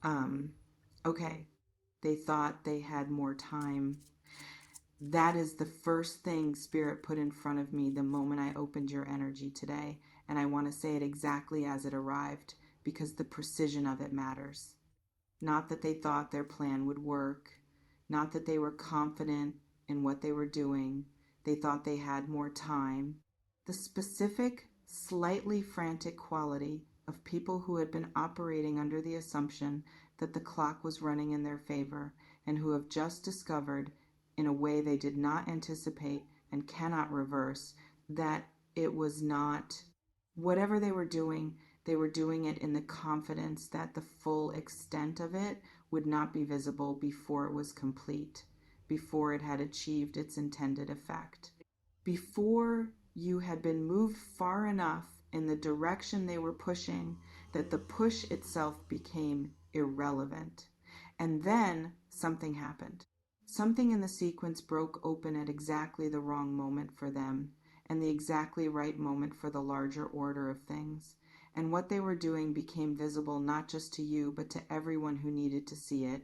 Um, okay, they thought they had more time. That is the first thing Spirit put in front of me the moment I opened your energy today. And I want to say it exactly as it arrived because the precision of it matters. Not that they thought their plan would work, not that they were confident in what they were doing. They thought they had more time. The specific, slightly frantic quality of people who had been operating under the assumption that the clock was running in their favor and who have just discovered, in a way they did not anticipate and cannot reverse, that it was not. Whatever they were doing it in the confidence that the full extent of it would not be visible before it was complete, before it had achieved its intended effect. Before you had been moved far enough in the direction they were pushing that the push itself became irrelevant. And then something happened. Something in the sequence broke open at exactly the wrong moment for them, and the exactly right moment for the larger order of things. And what they were doing became visible not just to you, but to everyone who needed to see it,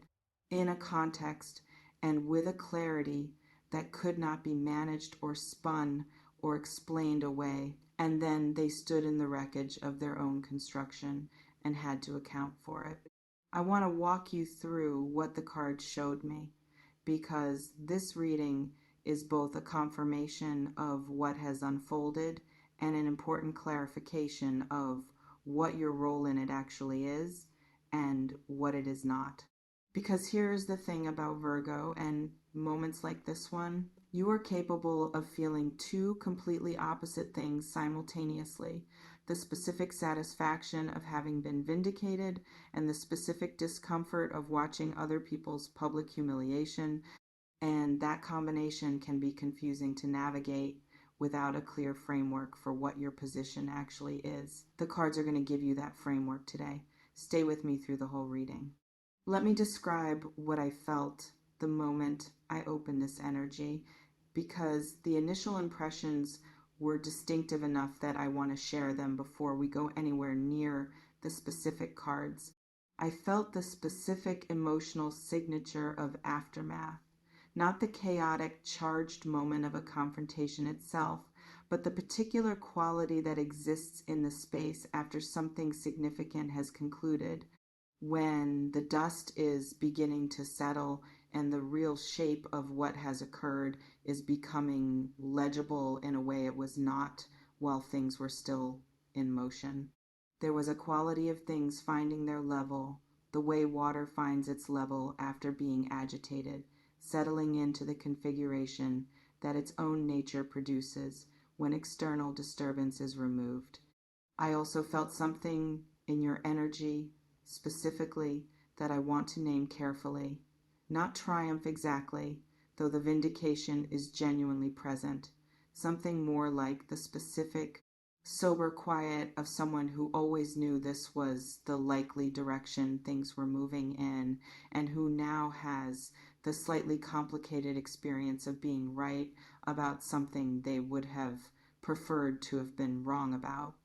in a context and with a clarity that could not be managed or spun or explained away. And then they stood in the wreckage of their own construction and had to account for it. I want to walk you through what the cards showed me, because this reading is both a confirmation of what has unfolded and an important clarification of what your role in it actually is and what it is not. Because here's the thing about Virgo and moments like this one: you are capable of feeling two completely opposite things simultaneously: the specific satisfaction of having been vindicated and the specific discomfort of watching other people's public humiliation. And that combination can be confusing to navigate without a clear framework for what your position actually is. The cards are going to give you that framework today. Stay with me through the whole reading. Let me describe what I felt the moment I opened this energy, because the initial impressions were distinctive enough that I want to share them before we go anywhere near the specific cards. I felt the specific emotional signature of aftermath, not the chaotic, charged moment of a confrontation itself, but the particular quality that exists in the space after something significant has concluded, when the dust is beginning to settle and the real shape of what has occurred is becoming legible in a way it was not while things were still in motion. There was a quality of things finding their level, the way water finds its level after being agitated, settling into the configuration that its own nature produces when external disturbance is removed. I also felt something in your energy, specifically, that I want to name carefully. Not triumph exactly, though the vindication is genuinely present. Something more like the specific, sober quiet of someone who always knew this was the likely direction things were moving in, and who now has the slightly complicated experience of being right about something they would have preferred to have been wrong about.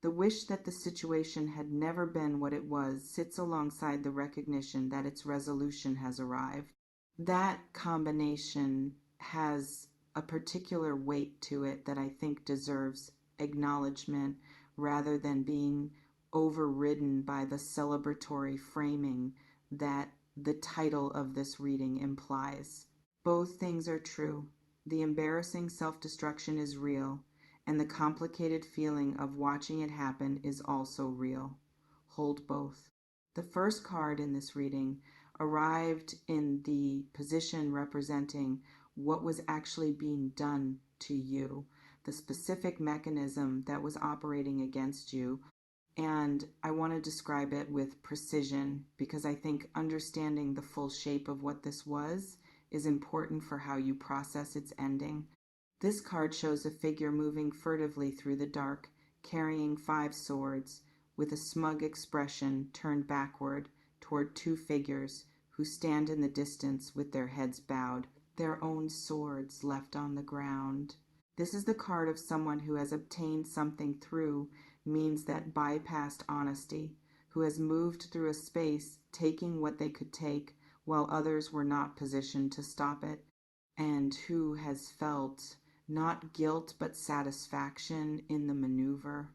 The wish that the situation had never been what it was sits alongside the recognition that its resolution has arrived. That combination has a particular weight to it that I think deserves acknowledgement rather than being overridden by the celebratory framing that the title of this reading implies. Both things are true. The embarrassing self-destruction is real, and the complicated feeling of watching it happen is also real. Hold both. The first card in this reading arrived in the position representing what was actually being done to you, the specific mechanism that was operating against you. And I want to describe it with precision because I think understanding the full shape of what this was is important for how you process its ending. This card shows a figure moving furtively through the dark, carrying 5 swords, with a smug expression turned backward toward 2 figures who stand in the distance with their heads bowed, their own swords left on the ground. This is the card of someone who has obtained something through means that bypassed honesty, who has moved through a space taking what they could take while others were not positioned to stop it, and who has felt not guilt but satisfaction in the maneuver.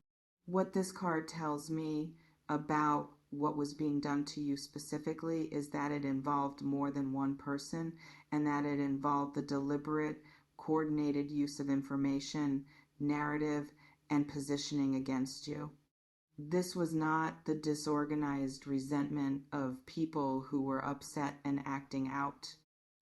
What this card tells me about what was being done to you specifically is that it involved more than one person, and that it involved the deliberate, coordinated use of information, narrative, and positioning against you. This was not the disorganized resentment of people who were upset and acting out.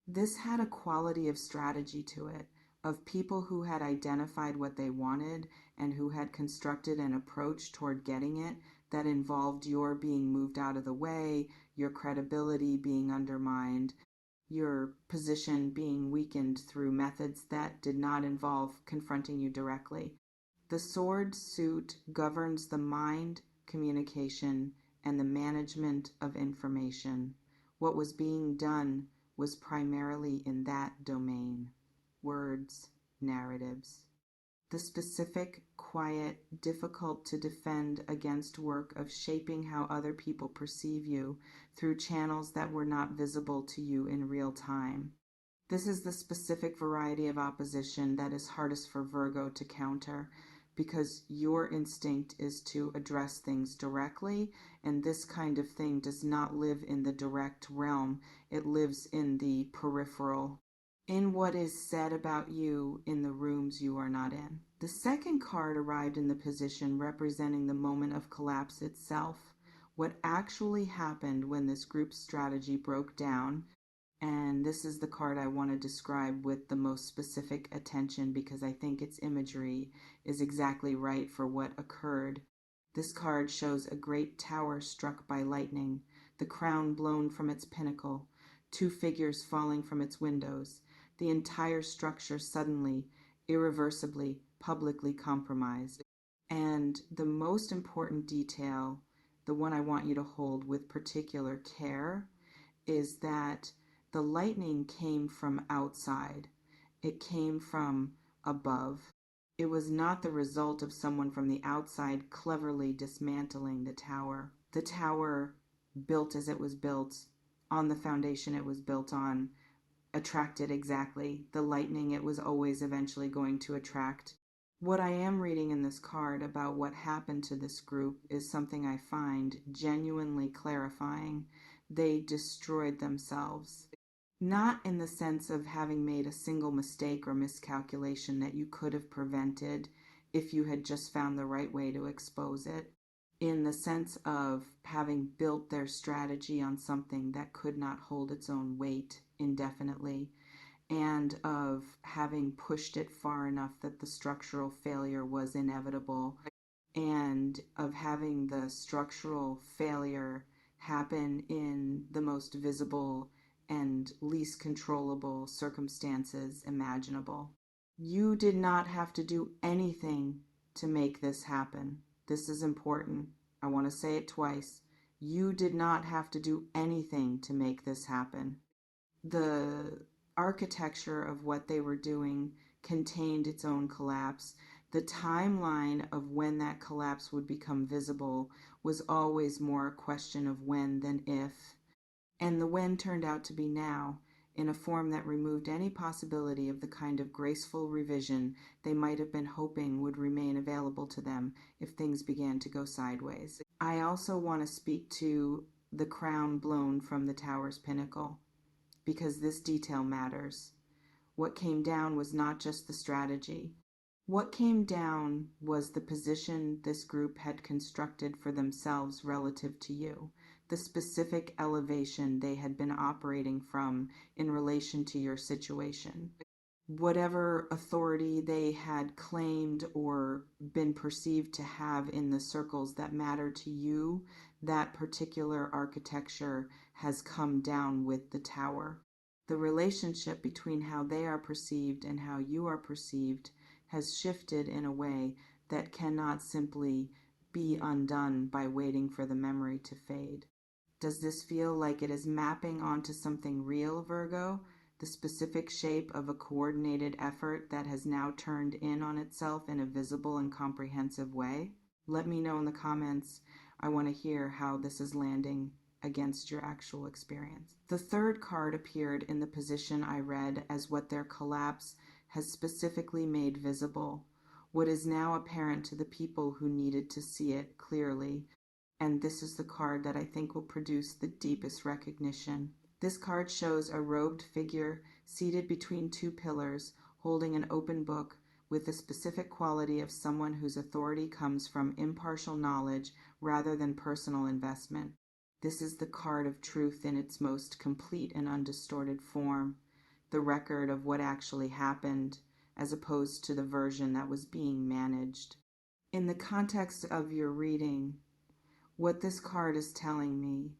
This had a quality of strategy to it, of people who had identified what they wanted and who had constructed an approach toward getting it that involved your being moved out of the way, your credibility being undermined, your position being weakened through methods that did not involve confronting you directly. The sword suit governs the mind, communication, and the management of information. What was being done was primarily in that domain: words, narratives. The specific, quiet, difficult to defend against work of shaping how other people perceive you through channels that were not visible to you in real time. This is the specific variety of opposition that is hardest for Virgo to counter, because your instinct is to address things directly, and this kind of thing does not live in the direct realm. It lives in the peripheral, in what is said about you in the rooms you are not in. The second card arrived in the position representing the moment of collapse itself, what actually happened when this group's strategy broke down. And this is the card I want to describe with the most specific attention, because I think its imagery is exactly right for what occurred. This card shows a great tower struck by lightning, the crown blown from its pinnacle, two figures falling from its windows, the entire structure suddenly, irreversibly, publicly compromised. And the most important detail, the one I want you to hold with particular care, is that the lightning came from outside. It came from above. It was not the result of someone from the outside cleverly dismantling the tower. The tower, built as it was built, on the foundation it was built on, attracted exactly the lightning it was always eventually going to attract. What I am reading in this card about what happened to this group is something I find genuinely clarifying. They destroyed themselves. Not in the sense of having made a single mistake or miscalculation that you could have prevented if you had just found the right way to expose it. In the sense of having built their strategy on something that could not hold its own weight indefinitely, and of having pushed it far enough that the structural failure was inevitable, and of having the structural failure happen in the most visible and least controllable circumstances imaginable. You did not have to do anything to make this happen. This is important. I want to say it twice. You did not have to do anything to make this happen. The architecture of what they were doing contained its own collapse. The timeline of when that collapse would become visible was always more a question of when than if. And the when turned out to be now, in a form that removed any possibility of the kind of graceful revision they might have been hoping would remain available to them if things began to go sideways. I also want to speak to the crown blown from the tower's pinnacle, because this detail matters. What came down was not just the strategy. What came down was the position this group had constructed for themselves relative to you, the specific elevation they had been operating from in relation to your situation. Whatever authority they had claimed or been perceived to have in the circles that matter to you, that particular architecture has come down with the tower. The relationship between how they are perceived and how you are perceived has shifted in a way that cannot simply be undone by waiting for the memory to fade. Does this feel like it is mapping onto something real, Virgo? The specific shape of a coordinated effort that has now turned in on itself in a visible and comprehensive way? Let me know in the comments I want to hear how this is landing against your actual experience. The third card appeared in the position I read as what their collapse has specifically made visible, what is now apparent to the people who needed to see it clearly. And this is the card that I think will produce the deepest recognition. This card shows a robed figure seated between two pillars, holding an open book with the specific quality of someone whose authority comes from impartial knowledge rather than personal investment. This is the card of truth in its most complete and undistorted form, the record of what actually happened, as opposed to the version that was being managed. In the context of your reading, what this card is telling me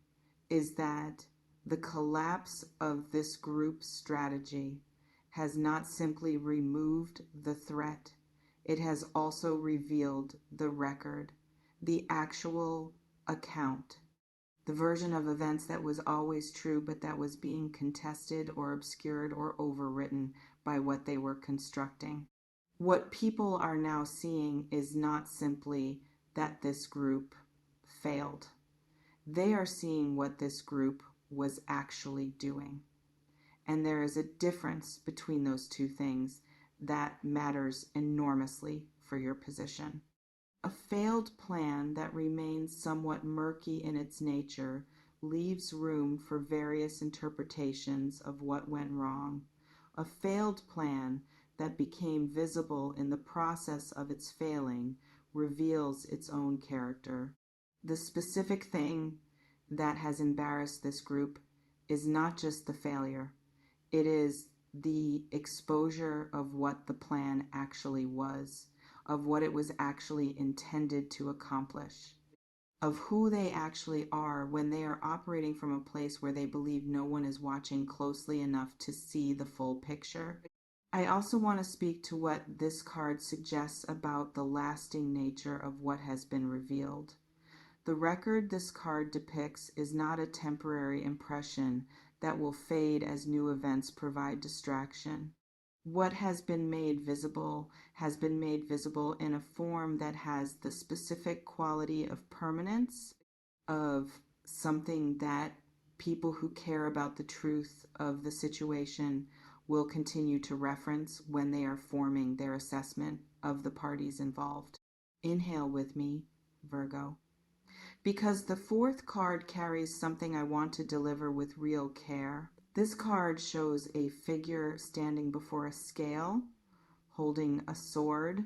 is that the collapse of this group's strategy has not simply removed the threat, it has also revealed the record, the actual account, the version of events that was always true but that was being contested or obscured or overwritten by what they were constructing. What people are now seeing is not simply that this group failed. They are seeing what this group was actually doing. And there is a difference between those two things that matters enormously for your position. A failed plan that remains somewhat murky in its nature leaves room for various interpretations of what went wrong. A failed plan that became visible in the process of its failing reveals its own character. The specific thing that has embarrassed this group is not just the failure. It is the exposure of what the plan actually was, of what it was actually intended to accomplish, of who they actually are when they are operating from a place where they believe no one is watching closely enough to see the full picture. I also want to speak to what this card suggests about the lasting nature of what has been revealed. The record this card depicts is not a temporary impression that will fade as new events provide distraction. What has been made visible in a form that has the specific quality of permanence, of something that people who care about the truth of the situation will continue to reference when they are forming their assessment of the parties involved. Inhale with me, Virgo. Because the fourth card carries something I want to deliver with real care. This card shows a figure standing before a scale, holding a sword,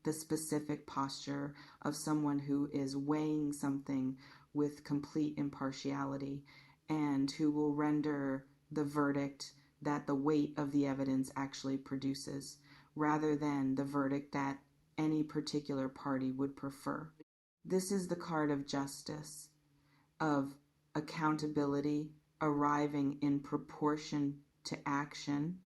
the specific posture of someone who is weighing something with complete impartiality and who will render the verdict that the weight of the evidence actually produces, rather than the verdict that any particular party would prefer. This is the card of justice, of accountability arriving in proportion to action,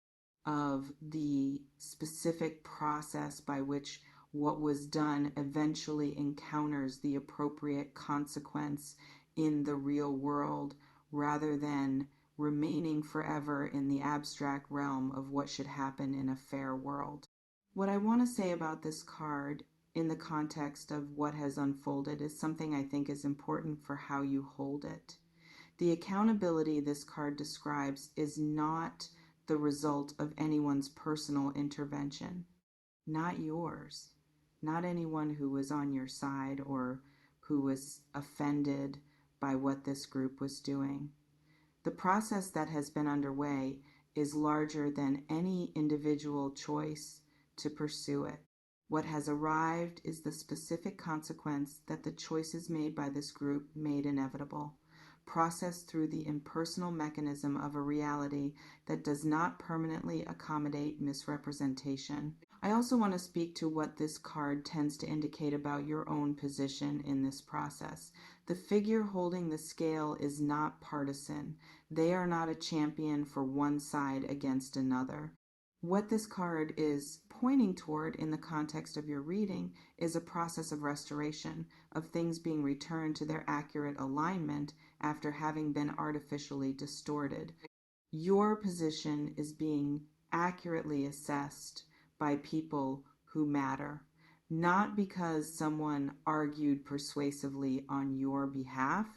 of the specific process by which what was done eventually encounters the appropriate consequence in the real world, rather than remaining forever in the abstract realm of what should happen in a fair world. What I want to say about this card in the context of what has unfolded is something I think is important for how you hold it. The accountability this card describes is not the result of anyone's personal intervention, not yours, not anyone who was on your side or who was offended by what this group was doing. The process that has been underway is larger than any individual choice to pursue it. What has arrived is the specific consequence that the choices made by this group made inevitable, processed through the impersonal mechanism of a reality that does not permanently accommodate misrepresentation. I also want to speak to what this card tends to indicate about your own position in this process. The figure holding the scale is not partisan. They are not a champion for one side against another. What this card is pointing toward in the context of your reading is a process of restoration, of things being returned to their accurate alignment after having been artificially distorted. Your position is being accurately assessed by people who matter. not because someone argued persuasively on your behalf,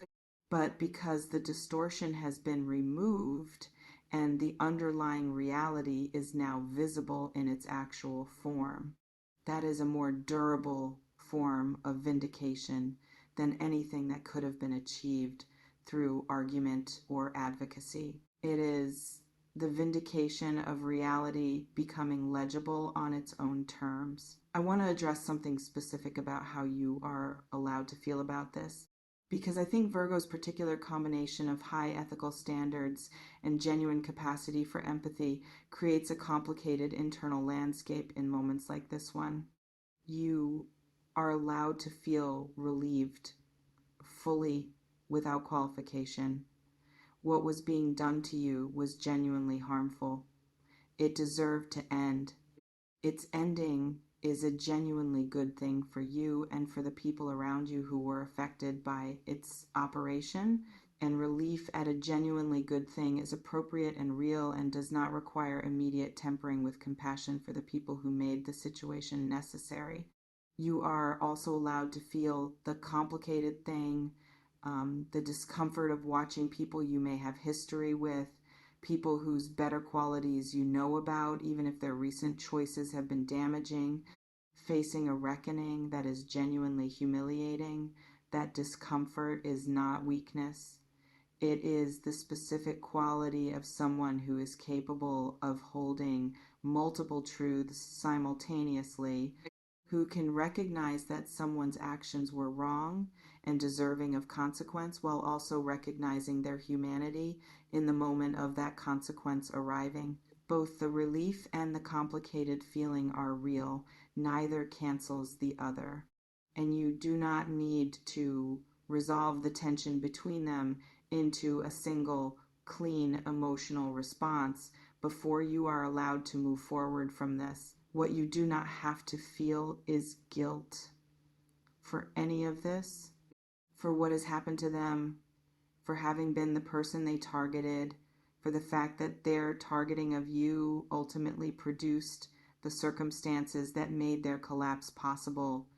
but because the distortion has been removed and the underlying reality is now visible in its actual form. That is a more durable form of vindication than anything that could have been achieved through argument or advocacy. It is the vindication of reality becoming legible on its own terms. I want to address something specific about how you are allowed to feel about this, because I think Virgo's particular combination of high ethical standards and genuine capacity for empathy creates a complicated internal landscape in moments like this one. You are allowed to feel relieved fully without qualification. What was being done to you was genuinely harmful. It deserved to end. Its ending is a genuinely good thing for you and for the people around you who were affected by its operation. And relief at a genuinely good thing is appropriate and real and does not require immediate tempering with compassion for the people who made the situation necessary. You are also allowed to feel the complicated thing, the discomfort of watching people you may have history with, people whose better qualities you know about, even if their recent choices have been damaging, facing a reckoning that is genuinely humiliating. That discomfort is not weakness. It is the specific quality of someone who is capable of holding multiple truths simultaneously, who can recognize that someone's actions were wrong and deserving of consequence while also recognizing their humanity in the moment of that consequence arriving. Both the relief and the complicated feeling are real. Neither cancels the other. And you do not need to resolve the tension between them into a single, clean emotional response before you are allowed to move forward from this. What you do not have to feel is guilt for any of this, for what has happened to them, for having been the person they targeted, for the fact that their targeting of you ultimately produced the circumstances that made their collapse possible.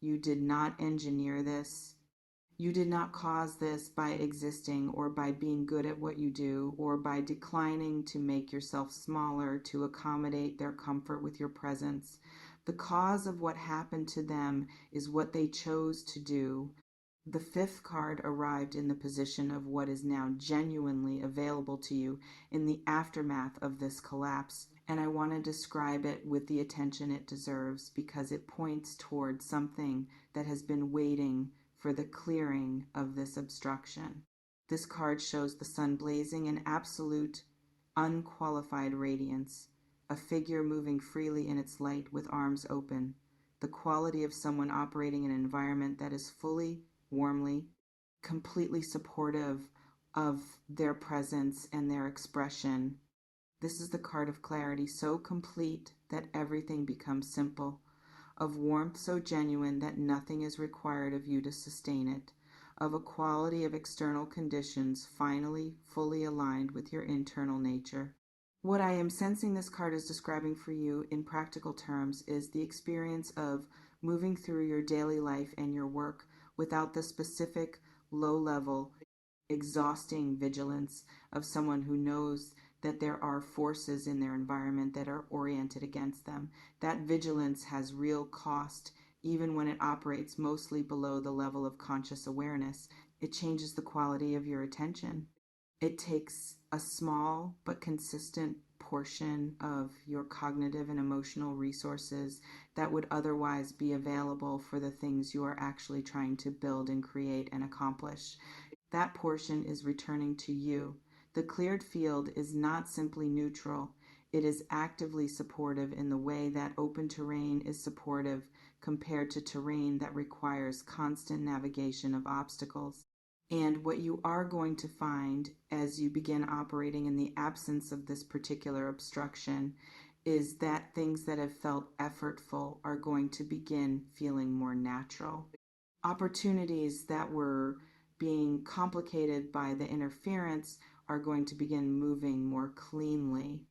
You did not engineer this. You did not cause this by existing or by being good at what you do or by declining to make yourself smaller to accommodate their comfort with your presence. The cause of what happened to them is what they chose to do. The fifth card arrived in the position of what is now genuinely available to you in the aftermath of this collapse. And I want to describe it with the attention it deserves because it points toward something that has been waiting for the clearing of this obstruction. This card shows the sun blazing in absolute, unqualified radiance, a figure moving freely in its light with arms open, the quality of someone operating in an environment that is fully, warmly, completely supportive of their presence and their expression. This is the card of clarity so complete that everything becomes simple, of warmth so genuine that nothing is required of you to sustain it, of a quality of external conditions finally fully aligned with your internal nature. What I am sensing this card is describing for you in practical terms is the experience of moving through your daily life and your work without the specific, low-level, exhausting vigilance of someone who knows that there are forces in their environment that are oriented against them. That vigilance has real cost, even when it operates mostly below the level of conscious awareness. It changes the quality of your attention. It takes a small but consistent portion of your cognitive and emotional resources that would otherwise be available for the things you are actually trying to build and create and accomplish. That portion is returning to you. The cleared field is not simply neutral. It is actively supportive in the way that open terrain is supportive compared to terrain that requires constant navigation of obstacles. And what you are going to find as you begin operating in the absence of this particular obstruction is that things that have felt effortful are going to begin feeling more natural. Opportunities that were being complicated by the interference are going to begin moving more cleanly.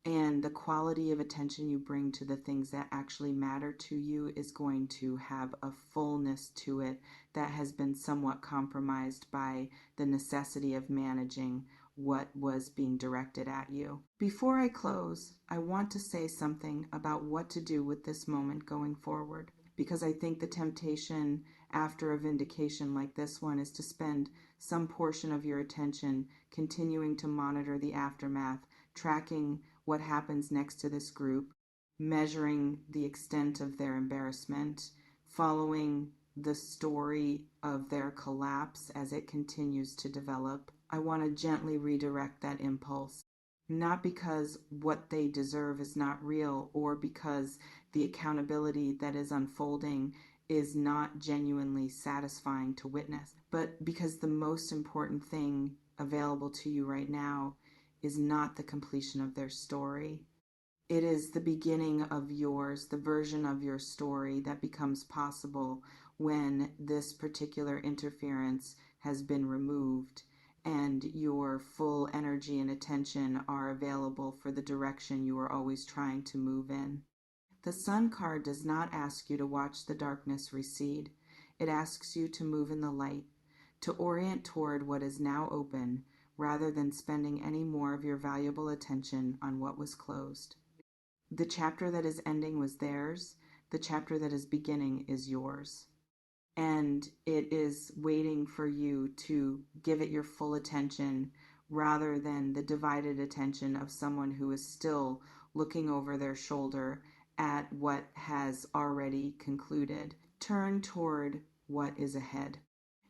And the quality of attention you bring to the things that actually matter to you is going to have a fullness to it that has been somewhat compromised by the necessity of managing what was being directed at you. Before I close, I want to say something about what to do with this moment going forward, because I think the temptation after a vindication like this one is to spend some portion of your attention continuing to monitor the aftermath, tracking what happens next to this group, measuring the extent of their embarrassment, following the story of their collapse as it continues to develop. I want to gently redirect that impulse, not because what they deserve is not real or because the accountability that is unfolding is not genuinely satisfying to witness, but because the most important thing available to you right now is not the completion of their story. It is the beginning of yours, the version of your story that becomes possible when this particular interference has been removed and your full energy and attention are available for the direction you are always trying to move in. The Sun card does not ask you to watch the darkness recede. It asks you to move in the light, to orient toward what is now open, rather than spending any more of your valuable attention on what was closed. The chapter that is ending was theirs. The chapter that is beginning is yours. And it is waiting for you to give it your full attention rather than the divided attention of someone who is still looking over their shoulder at what has already concluded. Turn toward what is ahead.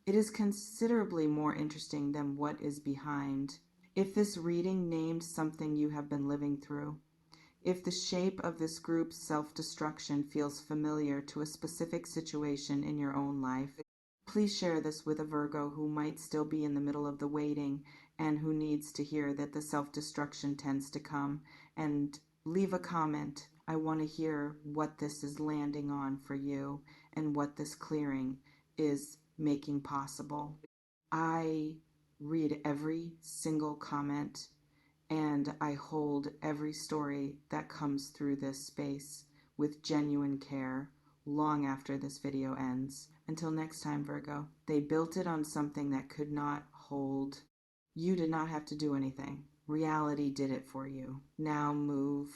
It is considerably more interesting than what is behind. If this reading named something you have been living through, if the shape of this group's self-destruction feels familiar to a specific situation in your own life, please share this with a Virgo who might still be in the middle of the waiting and who needs to hear that the self-destruction tends to come, and leave a comment. I want to hear what this is landing on for you and what this clearing is making possible. I read every single comment and I hold every story that comes through this space with genuine care long after this video ends. Until next time, Virgo, they built it on something that could not hold. You did not have to do anything. Reality did it for you. Now move.